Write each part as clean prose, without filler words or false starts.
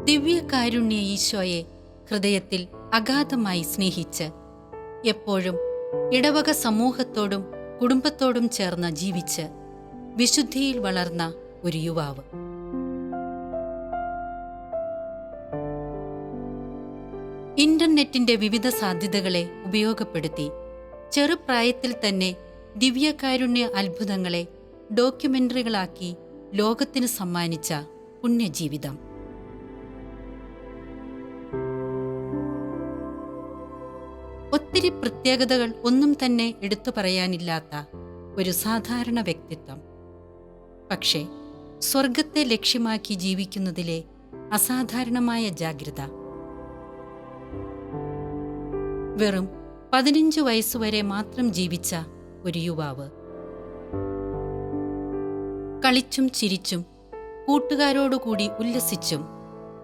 ദിവ്യകാരുണ്യ ഈശോയെ ഹൃദയത്തിൽ അഗാധമായി സ്നേഹിച്ച് എപ്പോഴും ഇടവക സമൂഹത്തോടും കുടുംബത്തോടും ചേർന്ന് ജീവിച്ച് വിശുദ്ധിയിൽ വളർന്ന ഒരു യുവാവ്. ഇന്റർനെറ്റിന്റെ വിവിധ സാധ്യതകളെ ഉപയോഗപ്പെടുത്തി ചെറുപ്രായത്തിൽ തന്നെ ദിവ്യകാരുണ്യ അത്ഭുതങ്ങളെ ഡോക്യുമെന്ററികളാക്കി ലോകത്തിന് സമ്മാനിച്ച പുണ്യജീവിതം. ഒത്തിരി പ്രത്യേകതകൾ ഒന്നും തന്നെ എടുത്തു പറയാനില്ലാത്ത ഒരു സാധാരണ വ്യക്തിത്വം. പക്ഷേ സ്വർഗത്തെ ലക്ഷ്യമാക്കി ജീവിക്കുന്നതിലെ അസാധാരണമായ ജാഗ്രത. വെറും 15 വയസ്സുവരെ മാത്രം ജീവിച്ച ഒരു യുവാവ്. കളിച്ചും ചിരിച്ചും കൂട്ടുകാരോടുകൂടി ഉല്ലസിച്ചും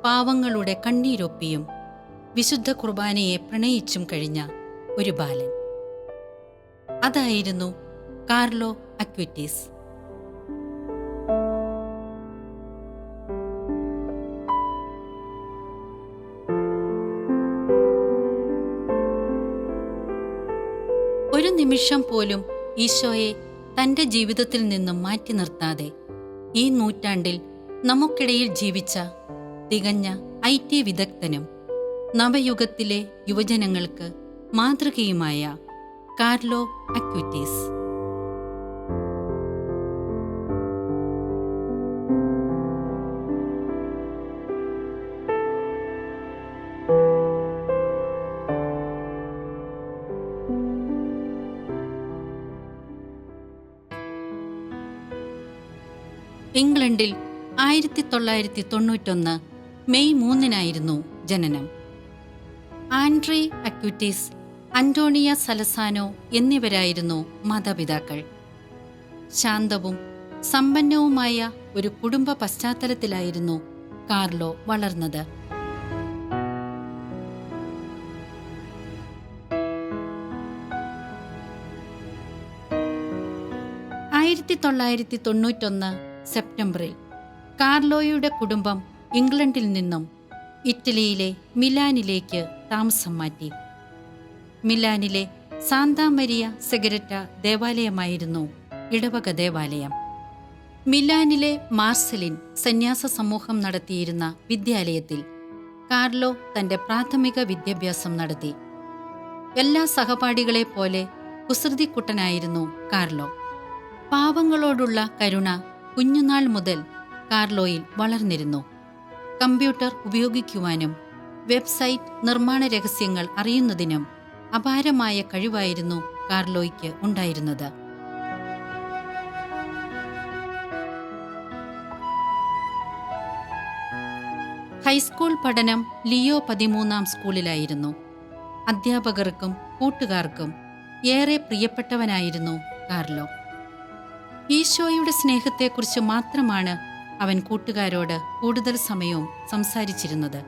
പാവങ്ങളുടെ കണ്ണീരൊപ്പിയും വിശുദ്ധ കുർബാനയെ പ്രണയിച്ചും കഴിഞ്ഞ ഒരു ബാലൻ. അതായിരുന്നു കാർലോ അക്വിറ്റീസ്. ഒരു നിമിഷം പോലും ഈശോയെ തന്റെ ജീവിതത്തിൽ നിന്നും മാറ്റി നിർത്താതെ ഈ നൂറ്റാണ്ടിൽ നമുക്കിടയിൽ ജീവിച്ച തികഞ്ഞ IT വിദഗ്ധനും നവയുഗത്തിലെ യുവജനങ്ങൾക്ക് മാതൃകയുമായ കാർലോ അക്വിറ്റീസ്. ഇംഗ്ലണ്ടിൽ 1991 മെയ് 3 ജനനം. ആൻഡ്രേ അക്വിറ്റീസ്, അന്റോണിയ സലസാനോ എന്നിവരായിരുന്നു മാതാപിതാക്കൾ. ശാന്തവും സമ്പന്നവുമായ ഒരു കുടുംബ പശ്ചാത്തലത്തിലായിരുന്നു കാർലോ വളർന്നത്. സെപ്റ്റംബറിൽ കാർലോയുടെ കുടുംബം ഇംഗ്ലണ്ടിൽ നിന്നും ഇറ്റലിയിലെ മിലാനിലേക്ക് താമസം മാറ്റി. മിലാനിലെ സാന്താ മരിയ സെഗരറ്റ ദേവാലയമായിരുന്നു ഇടവക ദേവാലയം. മിലാനിലെ മാർസലിൻ സന്യാസ സമൂഹം നടത്തിയിരുന്ന വിദ്യാലയത്തിൽ കാർലോ തന്റെ പ്രാഥമിക വിദ്യാഭ്യാസം നടത്തി. എല്ലാ സഹപാഠികളെ പോലെ കുസൃതിക്കുട്ടനായിരുന്നു കാർലോ. പാവങ്ങളോടുള്ള കരുണ കുഞ്ഞുനാൾ മുതൽ കാർലോയിൽ വളർന്നിരുന്നു. കമ്പ്യൂട്ടർ ഉപയോഗിക്കുവാനും വെബ്സൈറ്റ് നിർമ്മാണ രഹസ്യങ്ങൾ അറിയുന്നതിനും അപാരമായ കഴിവായിരുന്നു കാർലോയ്ക്ക് ഉണ്ടായിരുന്നത്. ഹൈസ്കൂൾ പഠനം ലിയോ 13 സ്കൂളിലായിരുന്നു. അധ്യാപകർക്കും കൂട്ടുകാർക്കും ഏറെ പ്രിയപ്പെട്ടവനായിരുന്നു കാർലോ. ഈശോയുടെ സ്നേഹത്തെക്കുറിച്ച് മാത്രമാണ് അവൻ കൂട്ടുകാരോട് കൂടുതൽ സമയവും സംസാരിച്ചിരുന്നത്.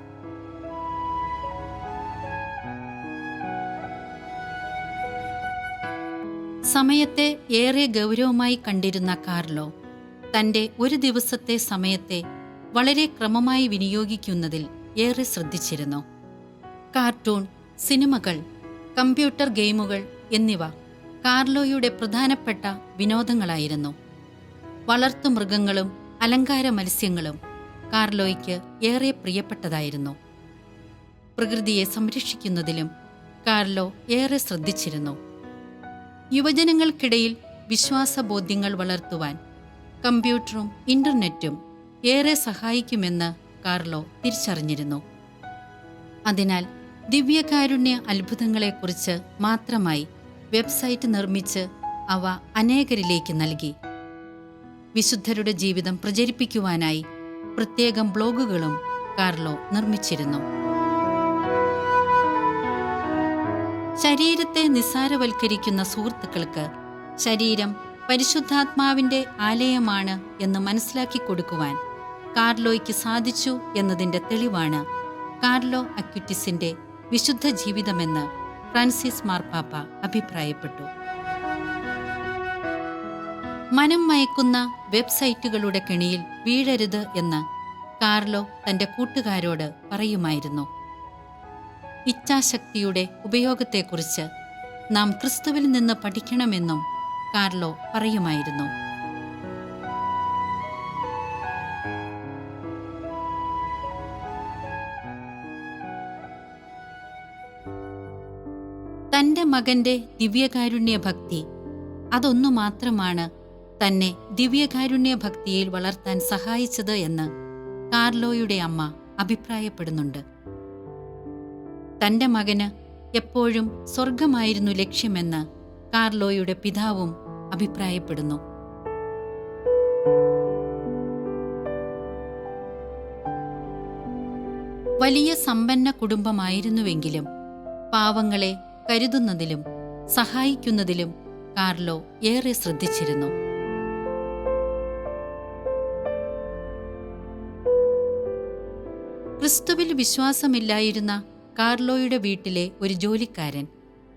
സമയത്തെ ഏറെ ഗൗരവമായി കണ്ടിരുന്ന കാർലോ തന്റെ ഒരു ദിവസത്തെ സമയത്തെ വളരെ ക്രമമായി വിനിയോഗിക്കുന്നതിൽ ഏറെ ശ്രദ്ധിച്ചിരുന്നു. കാർട്ടൂൺ, സിനിമകൾ, കമ്പ്യൂട്ടർ ഗെയിമുകൾ എന്നിവ കാർലോയുടെ പ്രധാനപ്പെട്ട വിനോദങ്ങളായിരുന്നു. വളർത്തുമൃഗങ്ങളും അലങ്കാര മത്സ്യങ്ങളും കാർലോയ്ക്ക് ഏറെ പ്രിയപ്പെട്ടതായിരുന്നു. പ്രകൃതിയെ സംരക്ഷിക്കുന്നതിലും കാർലോ ഏറെ ശ്രദ്ധിച്ചിരുന്നു. യുവജനങ്ങൾക്കിടയിൽ വിശ്വാസബോധ്യങ്ങൾ വളർത്തുവാൻ കമ്പ്യൂട്ടറും ഇന്റർനെറ്റും ഏറെ സഹായിക്കുമെന്ന് കാർലോ തിരിച്ചറിഞ്ഞിരുന്നു. അതിനാൽ ദിവ്യകാരുണ്യ അത്ഭുതങ്ങളെക്കുറിച്ച് മാത്രമായി വെബ്സൈറ്റ് നിർമ്മിച്ച് അവ അനേകരിലേക്ക് നൽകി. വിശുദ്ധരുടെ ജീവിതം പ്രചരിപ്പിക്കുവാനായി പ്രത്യേകം ബ്ലോഗുകളും കാർലോ നിർമ്മിച്ചിരുന്നു. ശരീരത്തെ നിസ്സാരവൽക്കരിക്കുന്ന സുഹൃത്തുക്കൾക്ക് ശരീരം പരിശുദ്ധാത്മാവിന്റെ ആലയമാണ് എന്ന് മനസ്സിലാക്കി കൊടുക്കുവാൻ കാർലോയ്ക്ക് സാധിച്ചു എന്നതിന്റെ തെളിവാണ് കാർലോ അക്വിറ്റീസിന്റെ വിശുദ്ധ ജീവിതമെന്ന് ഫ്രാൻസിസ് മാർപ്പാപ്പ അഭിപ്രായപ്പെട്ടു. മനം മയക്കുന്ന വെബ്സൈറ്റുകളുടെ കെണിയിൽ വീഴരുത് എന്ന് കാർലോ തൻ്റെ കൂട്ടുകാരോട് പറയുമായിരുന്നു. ഇച്ഛാശക്തിയുടെ ഉപയോഗത്തെക്കുറിച്ച് നാം ക്രിസ്തുവിൽ നിന്ന് പഠിക്കണമെന്നും കാർലോ പറയുമായിരുന്നു. തൻ്റെ മകൻ്റെ ദിവ്യകാരുണ്യ ഭക്തി അതൊന്നു മാത്രമാണ് തന്നെ ദിവ്യകാരുണ്യ ഭക്തിയിൽ വളർത്താൻ സഹായിച്ചത് എന്ന് കാർലോയുടെ അമ്മ അഭിപ്രായപ്പെടുന്നുണ്ട്. തൻ്റെ മകന് എപ്പോഴും സ്വർഗമായിരുന്നു ലക്ഷ്യമെന്ന് കാർലോയുടെ പിതാവും അഭിപ്രായപ്പെടുന്നു. വലിയ സമ്പന്ന കുടുംബമായിരുന്നുവെങ്കിലും പാവങ്ങളെ കരുതുന്നതിലും സഹായിക്കുന്നതിലും കാർലോ ഏറെ ശ്രദ്ധിച്ചിരുന്നു. ക്രിസ്തുവിൽ വിശ്വാസമില്ലായിരുന്ന കാർലോയുടെ വീട്ടിലെ ഒരു ജോലിക്കാരൻ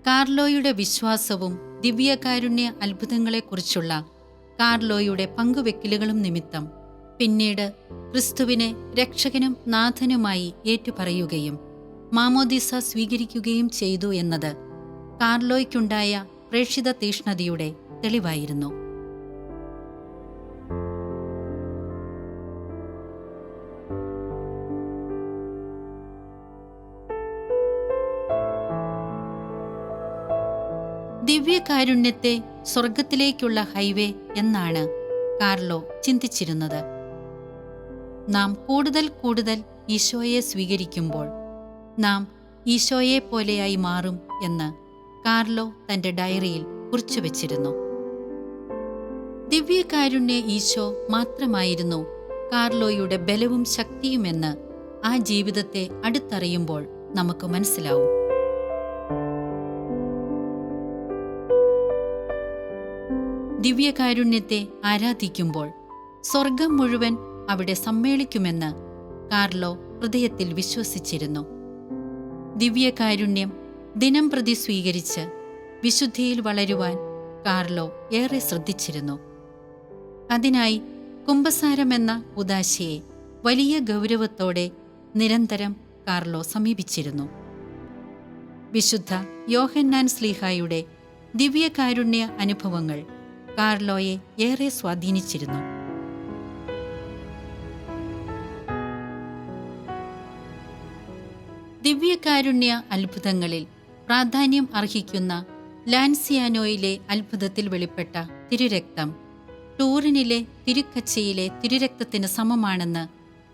കാർലോയുടെ വിശ്വാസവും ദിവ്യകാരുണ്യ അത്ഭുതങ്ങളെക്കുറിച്ചുള്ള കാർലോയുടെ പങ്കുവെക്കലുകളും നിമിത്തം പിന്നീട് ക്രിസ്തുവിനെ രക്ഷകനും നാഥനുമായി ഏറ്റുപറയുകയും മാമോദീസ സ്വീകരിക്കുകയും ചെയ്തു എന്നത് കാർലോയ്ക്കുണ്ടായ പ്രേക്ഷിത തീഷ്ണതയുടെ തെളിവായിരുന്നു. ദിവ്യകാരുണ്യത്തെ സ്വർഗത്തിലേക്കുള്ള ഹൈവേ എന്നാണ് കാർലോ ചിന്തിച്ചിരുന്നത്. നാം കൂടുതൽ കൂടുതൽ ഈശോയെ സ്വീകരിക്കുമ്പോൾ നാം ഈശോയെ പോലെയായി മാറും എന്ന് കാർലോ തന്റെ ഡയറിയിൽ കുറിച്ചുവെച്ചിരുന്നു. ദിവ്യകാരുണ്യ ഈശോ മാത്രമായിരുന്നു കാർലോയുടെ ബലവും ശക്തിയുമെന്ന് ആ ജീവിതത്തെ അടുത്തറിയുമ്പോൾ നമുക്ക് മനസ്സിലാവും. ദിവ്യകാരുണ്യത്തെ ആരാധിക്കുമ്പോൾ സ്വർഗം മുഴുവൻ അവിടെ സമ്മേളിക്കുമെന്ന് കാർലോ ഹൃദയത്തിൽ വിശ്വസിച്ചിരുന്നു. ദിവ്യകാരുണ്യം ദിനം പ്രതി സ്വീകരിച്ച് വിശുദ്ധിയിൽ വളരുവാൻ കാർലോ ഏറെ ശ്രദ്ധിച്ചിരുന്നു. അതിനായി കുമ്പസാരമെന്ന ഉദാശയെ വലിയ ഗൗരവത്തോടെ നിരന്തരം കാർലോ സമീപിച്ചിരുന്നു. വിശുദ്ധ യോഹന്നാൻ ശ്ലീഹായുടെ ദിവ്യകാരുണ്യ അനുഭവങ്ങൾ കാർലോയെ ഏറെ സ്വാധീനിച്ചിരുന്നു. ദിവ്യകാരുണ്യ അത്ഭുതങ്ങളിൽ പ്രാധാന്യം അർഹിക്കുന്ന ലാൻസിയാനോയിലെ അത്ഭുതത്തിൽ വെളിപ്പെട്ട തിരുരക്തം ടൂറിനിലെ തിരുക്കച്ചയിലെ തിരുരക്തത്തിന് സമമാണെന്ന്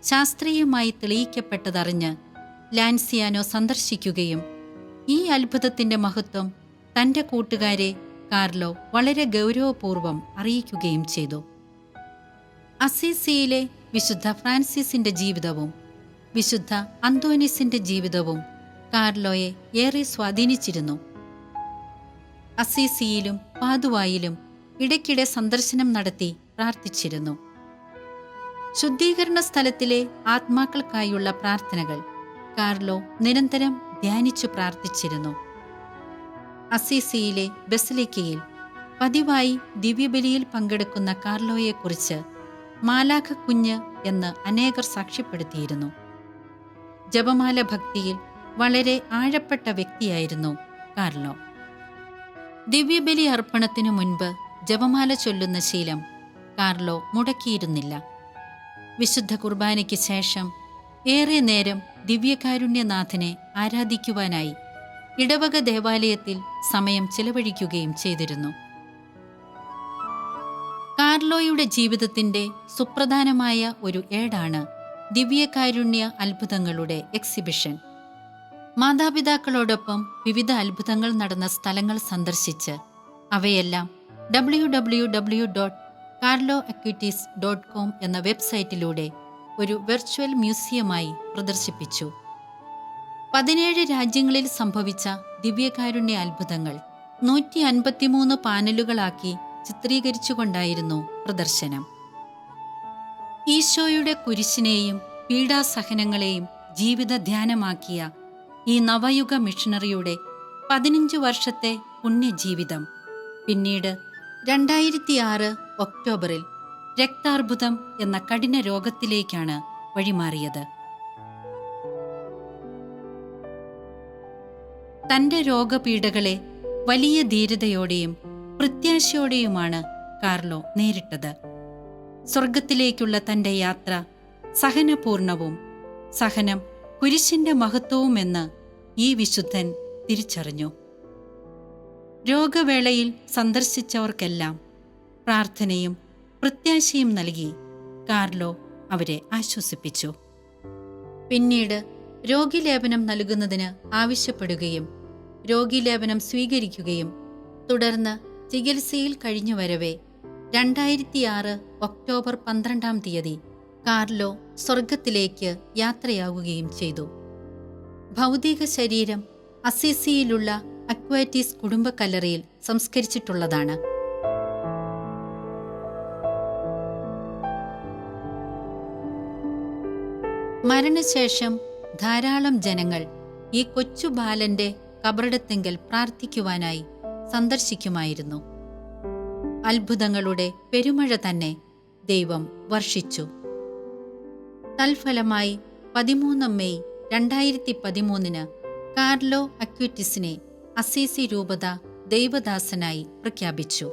ശാസ്ത്രീയമായി തെളിയിക്കപ്പെട്ടതറിഞ്ഞ് ലാൻസിയാനോ സന്ദർശിക്കുകയും ഈ അത്ഭുതത്തിന്റെ മഹത്വം തന്റെ കൂട്ടുകാരെ കാർലോ വളരെ ഗൗരവപൂർവ്വം അറിയിക്കുകയും ചെയ്തു. അസീസിയിലെ വിശുദ്ധ ഫ്രാൻസിസിന്റെ ജീവിതവും വിശുദ്ധ അന്തോനീസിന്റെ ജീവിതവും കാർലോയെ ഏറെ സ്വാധീനിച്ചിരുന്നു. അസീസിയിലും പാതുവായിലും ഇടയ്ക്കിടെ സന്ദർശനം നടത്തി പ്രാർത്ഥിച്ചിരുന്നു. ശുദ്ധീകരണ സ്ഥലത്തിലെ ആത്മാക്കൾക്കായുള്ള പ്രാർത്ഥനകൾ കാർലോ നിരന്തരം ധ്യാനിച്ചു പ്രാർത്ഥിച്ചിരുന്നു. അസീസിയിലെ ബസിലിക്കയിൽ പതിവായി ദിവ്യബലിയിൽ പങ്കെടുക്കുന്ന കാർലോയെക്കുറിച്ച് മാലാഖ കുഞ്ഞ് എന്ന് അനേകർ സാക്ഷ്യപ്പെടുത്തിയിരുന്നു. ജപമാല ഭക്തിയിൽ വളരെ ആഴപ്പെട്ട വ്യക്തിയായിരുന്നു കാർലോ. ദിവ്യബലി അർപ്പണത്തിനു മുൻപ് ജപമാല ചൊല്ലുന്ന ശീലം കാർലോ മുടക്കിയിരുന്നില്ല. വിശുദ്ധ കുർബാനയ്ക്ക് ശേഷം ഏറെ നേരം ദിവ്യകാരുണ്യനാഥനെ ആരാധിക്കുവാനായി ഇടവക ദേവാലയത്തിൽ സമയം ചിലവഴിക്കുകയും ചെയ്തിരുന്നു. കാർലോയുടെ ജീവിതത്തിന്റെ സുപ്രധാനമായ ഒരു ഏടാണ് ദിവ്യകാരുണ്യ അത്ഭുതങ്ങളുടെ എക്സിബിഷൻ. മാതാപിതാക്കളോടൊപ്പം വിവിധ അത്ഭുതങ്ങൾ നടന്ന സ്ഥലങ്ങൾ സന്ദർശിച്ച് അവയെല്ലാം www.carloacutis.com എന്ന വെബ്സൈറ്റിലൂടെ ഒരു വെർച്വൽ മ്യൂസിയമായി പ്രദർശിപ്പിച്ചു. 17 രാജ്യങ്ങളിൽ സംഭവിച്ച ദിവ്യകാരുണ്യ അത്ഭുതങ്ങൾ 153 പാനലുകളാക്കി ചിത്രീകരിച്ചുകൊണ്ടായിരുന്നു പ്രദർശനം. ഈശോയുടെ കുരിശിനെയും പീഡാസഹനങ്ങളെയും ജീവിത ധ്യാനമാക്കിയ ഈ നവയുഗ മിഷണറിയുടെ 15 വർഷത്തെ പുണ്യജീവിതം പിന്നീട് 2006 ഒക്ടോബറിൽ രക്താർബുദം എന്ന കഠിന രോഗത്തിലേക്കാണ് വഴിമാറിയത്. തന്റെ രോഗപീഠകളെ വലിയ ധീരതയോടെയും പ്രത്യാശയോടെയുമാണ് കാർലോ നേരിട്ടത്. സ്വർഗത്തിലേക്കുള്ള തന്റെ യാത്ര സഹനപൂർണവും, സഹനം കുരിശിന്റെ മഹത്വവുമെന്ന് ഈ വിശുദ്ധൻ തിരിച്ചറിഞ്ഞു. രോഗവേളയിൽ സന്ദർശിച്ചവർക്കെല്ലാം പ്രാർത്ഥനയും പ്രത്യാശയും നൽകി കാർലോ അവരെ ആശ്വസിപ്പിച്ചു. പിന്നീട് രോഗിലേപനം നൽകുന്നതിന് ആവശ്യപ്പെടുകയും രോഗിലേപനം സ്വീകരിക്കുകയും തുടർന്ന് ചികിത്സയിൽ കഴിഞ്ഞുവരവെ 2006 ഒക്ടോബർ 12 കാർലോ സ്വർഗത്തിലേക്ക് യാത്രയാവുകയും ചെയ്തു. ഭൗതിക ശരീരം അസീസിയിലുള്ള അക്വാറ്റിസ് കുടുംബക്കല്ലറയിൽ സംസ്കരിച്ചിട്ടുള്ളതാണ്. മരണശേഷം ധാരാളം ജനങ്ങൾ ഈ കൊച്ചു ബാലന്റെ കബറിടത്തിങ്കൽ പ്രാർത്ഥിക്കുവാനായി സന്ദർശിക്കുമായിരുന്നു. അത്ഭുതങ്ങളുടെ പെരുമഴ തന്നെ ദൈവം വർഷിച്ചു. തൽഫലമായി 13 മെയ് 2013 കാർലോ അക്വിറ്റിസിനെ അസീസി രൂപത ദൈവദാസനായി പ്രഖ്യാപിച്ചു.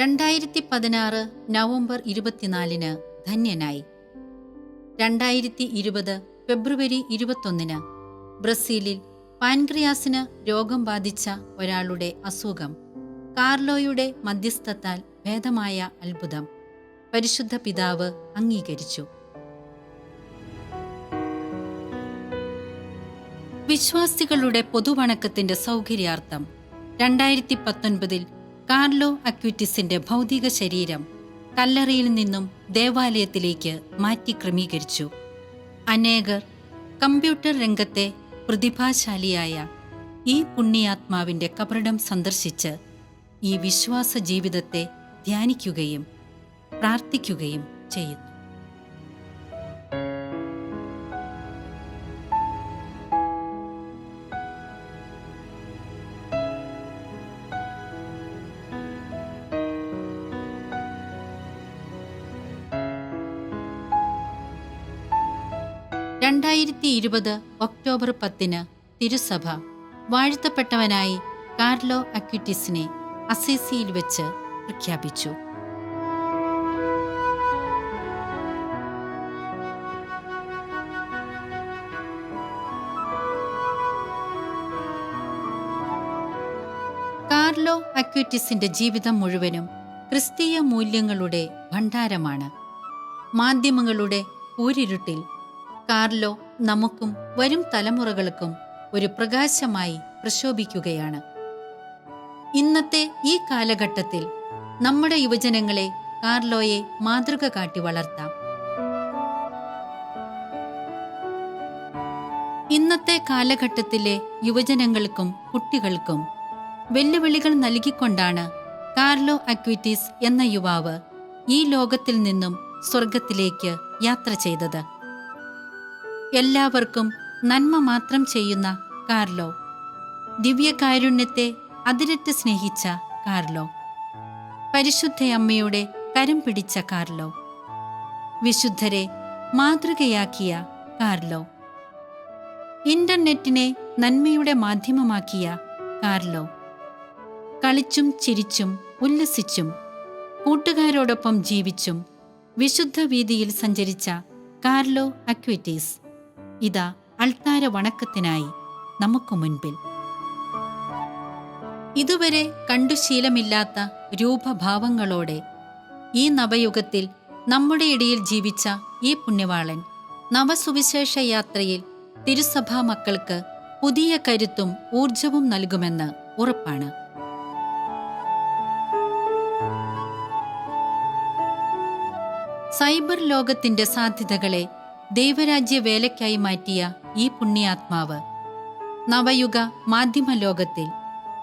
2016 നവംബർ 24 ധന്യനായി. 2020 ഫെബ്രുവരി 21 ബ്രസീലിൽ പാൻക്രിയാസിന് രോഗം ബാധിച്ച ഒരാളുടെ അസുഖം കാർലോയുടെ മധ്യസ്ഥത്താൽ ഭേദമായ അത്ഭുതം പരിശുദ്ധ പിതാവ് അംഗീകരിച്ചു. വിശ്വാസികളുടെ പൊതുവണക്കത്തിന്റെ സൗകര്യാർത്ഥം 2019 കാർലോ അക്വിറ്റിസിന്റെ ഭൗതിക ശരീരം കല്ലറയിൽ നിന്നും ദേവാലയത്തിലേക്ക് മാറ്റി ക്രമീകരിച്ചു. അനേകർ കമ്പ്യൂട്ടർ രംഗത്തെ പ്രതിഭാശാലിയായ ഈ പുണ്യാത്മാവിന്റെ കബറിടം സന്ദർശിച്ച് ഈ വിശ്വാസ ജീവിതത്തെ ധ്യാനിക്കുകയും പ്രാർത്ഥിക്കുകയും ചെയ്യുന്നു. ഒക്ടോബർ 10 തിരുസഭ വാഴ്ത്തപ്പെട്ടവനായി കാർലോ അക്വിറ്റിസിനെ അസീസിയിൽ വെച്ച് പ്രഖ്യാപിച്ചു. കാർലോ അക്വിറ്റിസിന്റെ ജീവിതം മുഴുവനും ക്രിസ്തീയ മൂല്യങ്ങളുടെ ഭണ്ഡാരമാണ്. മാധ്യമങ്ങളുടെ കൂരിരുട്ടിൽ കാർലോ നമുക്കും വരും തലമുറകൾക്കും ഒരു പ്രകാശമായി പ്രശോഭിക്കുകയാണ്. ഇന്നത്തെ ഈ കാലഘട്ടത്തിൽ നമ്മുടെ യുവജനങ്ങളെ കാർലോയെ മാതൃക കാട്ടി വളർത്താം. ഇന്നത്തെ കാലഘട്ടത്തിലെ യുവജനങ്ങൾക്കും കുട്ടികൾക്കും വെല്ലുവിളികൾ നൽകിക്കൊണ്ടാണ് കാർലോ അക്വിറ്റിസ് എന്ന യുവാവ് ഈ ലോകത്തിൽ നിന്നും സ്വർഗത്തിലേക്ക് യാത്ര ചെയ്തത്. എല്ലാവർക്കും നന്മ മാത്രം ചെയ്യുന്ന കാർലോ, ദിവ്യകാരുണ്യത്തെ അതിരറ്റ് സ്നേഹിച്ച കാർലോ, പരിശുദ്ധയമ്മയുടെ കരം പിടിച്ച കാർലോ, വിശുദ്ധരെ മാതൃകയാക്കിയ കാർലോ, ഇന്റർനെറ്റിനെ നന്മയുടെ മാധ്യമമാക്കിയ കാർലോ, കളിച്ചും ചിരിച്ചും ഉല്ലസിച്ചും കൂട്ടുകാരോടൊപ്പം ജീവിച്ചും വിശുദ്ധ വീതിയിൽ സഞ്ചരിച്ച കാർലോ അക്വിറ്റിസ് ഇതാ അൾത്താര വണക്കത്തിനായി നമുക്ക് മുൻപിൽ. ഇതുവരെ കണ്ടു ശീലമില്ലാത്ത രൂപഭാവങ്ങളോടെ ഈ നവയുഗത്തിൽ നമ്മുടെ ഇടയിൽ ജീവിച്ച ഈ പുണ്യവാളൻ നവസുവിശേഷ യാത്രയിൽ തിരുസഭാ മക്കൾക്ക് പുതിയ കരുത്തും ഊർജവും നൽകുമെന്ന് ഉറപ്പാണ്. സൈബർ ലോകത്തിന്റെ സാധ്യതകളെ ദൈവരാജ്യ വേലയ്ക്കായി മാറ്റിയ ഈ പുണ്യാത്മാവ് നവയുഗ മാധ്യമ ലോകത്തിൽ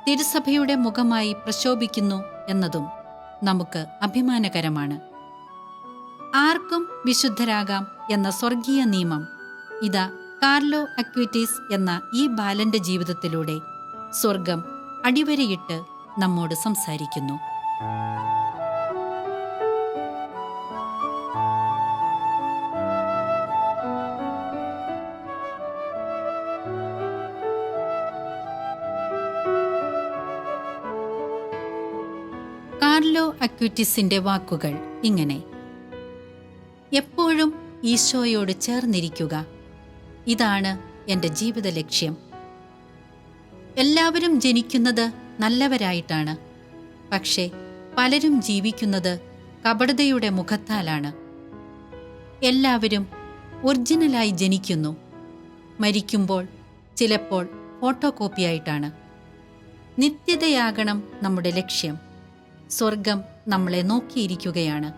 തിരുസഭയുടെ മുഖമായി പ്രശോഭിക്കുന്നു എന്നതും നമുക്ക് അഭിമാനകരമാണ്. ആർക്കും വിശുദ്ധരാകാം എന്ന സ്വർഗീയ നിയമം ഇതാ കാർലോ അക്വിറ്റിസ് എന്ന ഈ ബാലന്റെ ജീവിതത്തിലൂടെ സ്വർഗം അടിവരയിട്ട് നമ്മോട് സംസാരിക്കുന്നു. കാർലോ അക്വിറ്റിസിന്റെ വാക്കുകൾ ഇങ്ങനെ: എപ്പോഴും ഈശോയോട് ചേർന്നിരിക്കുക, ഇതാണ് എൻ്റെ ജീവിത ലക്ഷ്യം. എല്ലാവരും ജനിക്കുന്നത് നല്ലവരായിട്ടാണ്, പക്ഷേ പലരും ജീവിക്കുന്നത് കപടതയുടെ മുഖത്താലാണ്. എല്ലാവരും ഒറിജിനലായി ജനിക്കുന്നു, മരിക്കുമ്പോൾ ചിലപ്പോൾ ഫോട്ടോ കോപ്പിയായിട്ടാണ്. നിത്യതയാകണം നമ്മുടെ ലക്ഷ്യം. സ്വർഗം നമ്മളെ നോക്കിയിരിക്കുകയാണ്.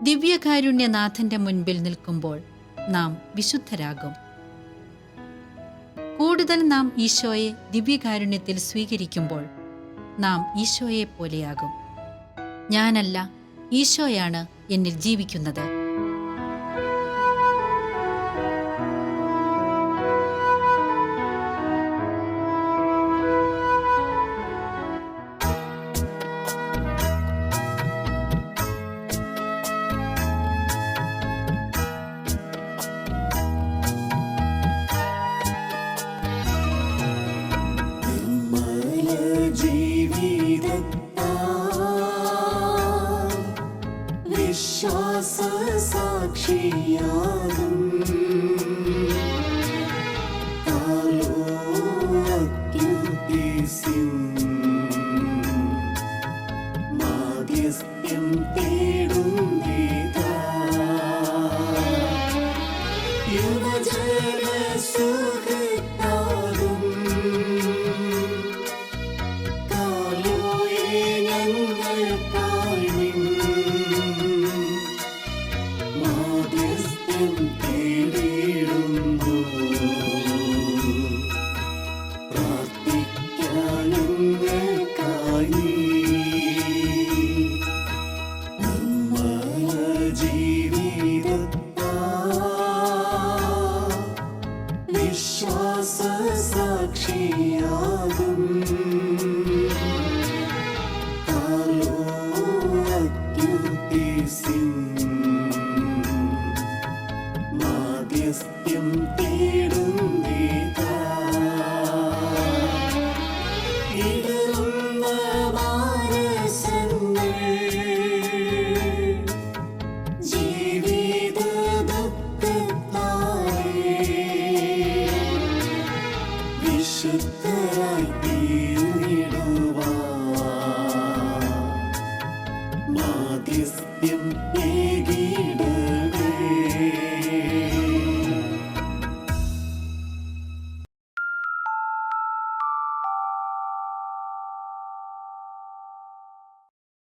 ദിവ്യകാരുണ്യനാഥന്റെ മുൻപിൽ നിൽക്കുമ്പോൾ നാം വിശുദ്ധരാകും. കൂടുതൽ നാം ഈശോയെ ദിവ്യകാരുണ്യത്തിൽ സ്വീകരിക്കുമ്പോൾ നാം ഈശോയെ പോലെയാകും. ഞാനല്ല, ഈശോയാണ് എന്നിൽ ജീവിക്കുന്നത്. വിശ്വാസ സാക്ഷിയാകും